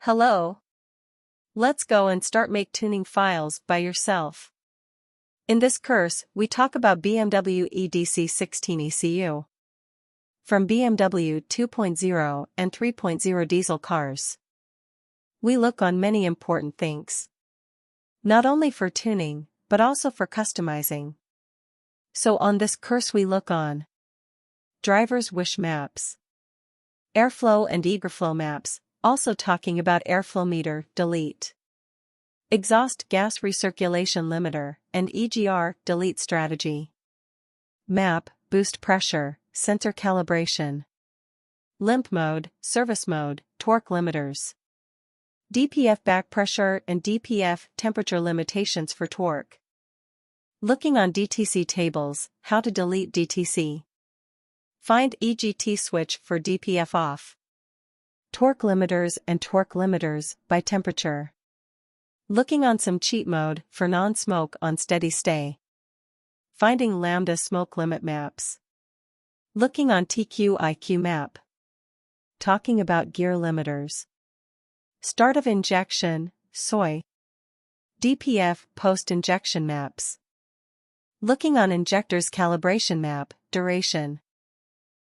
Hello. Let's go and start make tuning files by yourself. In this course, we talk about BMW EDC16 ECU. From BMW 2.0 and 3.0 diesel cars. We look on many important things. Not only for tuning, but also for customizing. So on this course we look on driver's wish maps, airflow and eagerflow maps, also talking about airflow meter, delete, exhaust gas recirculation limiter, and EGR, delete strategy, map, boost pressure, sensor calibration, limp mode, service mode, torque limiters, DPF back pressure and DPF temperature limitations for torque. Looking on DTC tables, how to delete DTC. Find EGT switch for DPF off. Torque limiters and torque limiters by temperature. Looking on some cheat mode for non-smoke on steady stay. Finding lambda smoke limit maps. Looking on TQ-IQ map. Talking about gear limiters. Start of injection, SOI. DPF post-injection maps. Looking on injectors calibration map, duration.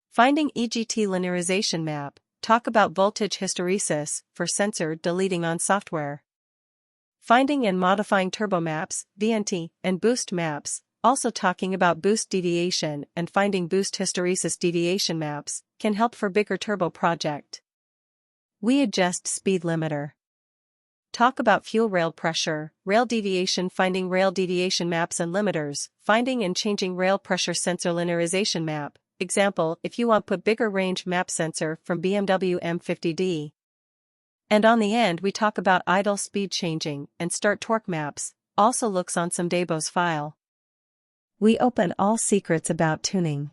Finding EGT linearization map, talk about voltage hysteresis for sensor deleting on software. Finding and modifying turbo maps, VNT, and boost maps, also talking about boost deviation and finding boost hysteresis deviation maps, can help for bigger turbo project. We adjust speed limiter. Talk about fuel rail pressure, rail deviation, finding rail deviation maps and limiters, finding and changing rail pressure sensor linearization map. Example, if you want put bigger range map sensor from BMW M50D. And on the end we talk about idle speed changing and start torque maps, also looks on some Dabos file. We open all secrets about tuning.